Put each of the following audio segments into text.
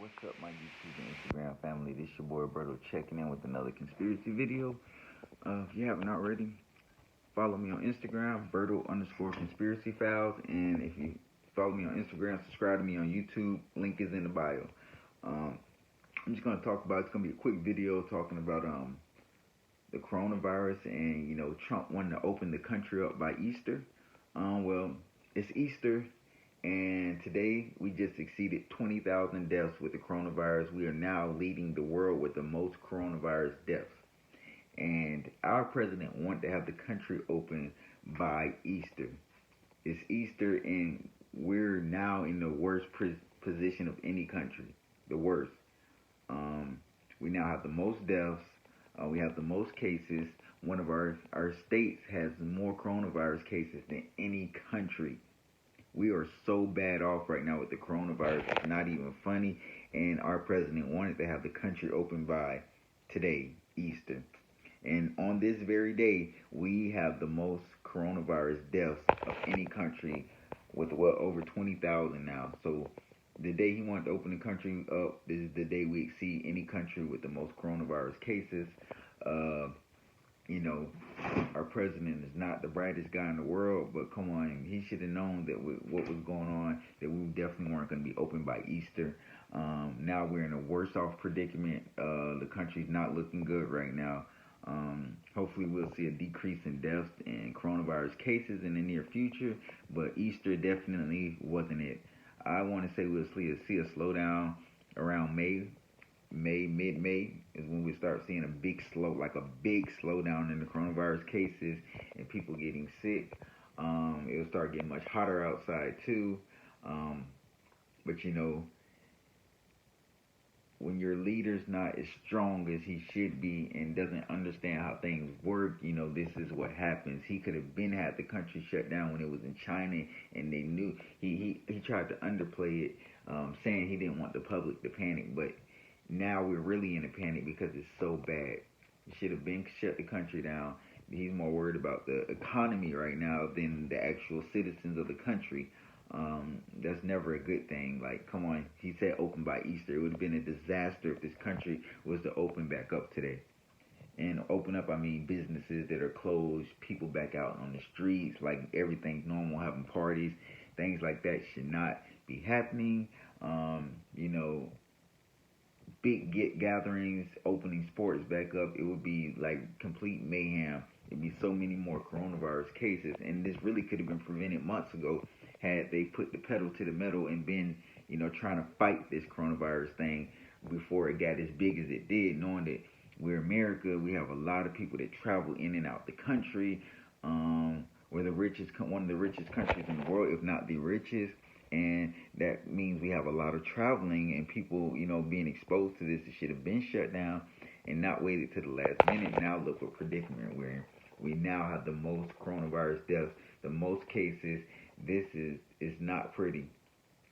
What's up, my YouTube and Instagram family? This your boy Berto checking in with another conspiracy video. If you haven't already, follow me on Instagram, Berto_conspiracy files. And if you follow me on Instagram, subscribe to me on YouTube. Link is in the bio. I'm just gonna talk about. It's gonna be a quick video talking about the coronavirus and Trump wanting to open the country up by Easter. Well, it's Easter. And today, we just exceeded 20,000 deaths with the coronavirus. We are now leading the world with the most coronavirus deaths. And our president wanted to have the country open by Easter. It's Easter, and we're now in the worst position of any country. The worst. We now have the most deaths. We have the most cases. One of our states has more coronavirus cases than any country. We are so bad off right now with the coronavirus. It's not even funny. And our president wanted to have the country open by today, Easter. And on this very day, we have the most coronavirus deaths of any country with, over 20,000 now. So the day he wanted to open the country up, this is the day we exceed any country with the most coronavirus cases. Our president is not the brightest guy in the world, but come on, he should have known that what was going on, that we definitely weren't going to be open by Easter. Now we're in a worse off predicament. The country's not looking good right now. Hopefully we'll see a decrease in deaths and coronavirus cases in the near future, but Easter definitely wasn't it. I want to say we'll see a slowdown around mid-May is when we start seeing a big slowdown in the coronavirus cases and people getting sick. It'll start getting much hotter outside too. But when your leader's not as strong as he should be and doesn't understand how things work, this is what happens. He could have had the country shut down when it was in China, and they knew he tried to underplay it, saying he didn't want the public to panic, but now we're really in a panic because it's so bad. He should have been shut the country down. He's more worried about the economy right now than the actual citizens of the country. That's never a good thing. Like, come on, he said open by Easter. It would have been a disaster if this country was to open back up today. And open up, I mean businesses that are closed, people back out on the streets, like everything's normal, having parties, things like that should not be happening. Big gatherings, opening sports back up, it would be like complete mayhem. It'd be so many more coronavirus cases, and this really could have been prevented months ago had they put the pedal to the metal and been, trying to fight this coronavirus thing before it got as big as it did, knowing that we're America, we have a lot of people that travel in and out the country. We're one of the richest countries in the world, if not the richest. And that means we have a lot of traveling and people, being exposed to this. It should have been shut down and not waited to the last minute. Now look what predicament we're in. We now have the most coronavirus deaths, the most cases. This is not pretty.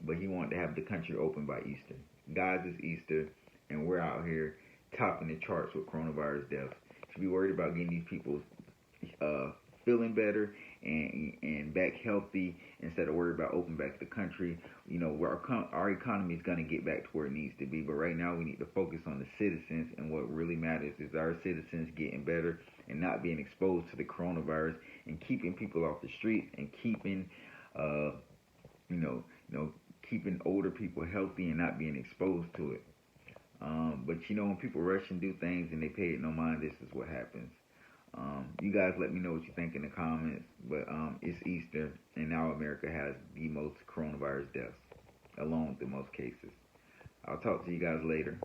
But he wanted to have the country open by Easter. Guys, it's Easter, and we're out here topping the charts with coronavirus deaths. Should be worried about getting these people feeling better and back healthy instead of worried about opening back the country. Where our economy is going to get back to where it needs to be. But right now we need to focus on the citizens, and what really matters is our citizens getting better and not being exposed to the coronavirus, and keeping people off the streets, and keeping keeping older people healthy and not being exposed to it. But when people rush and do things and they pay it no mind, this is what happens. You guys let me know what you think in the comments. But it's Easter, and now America has the most coronavirus deaths, along with the most cases. I'll talk to you guys later.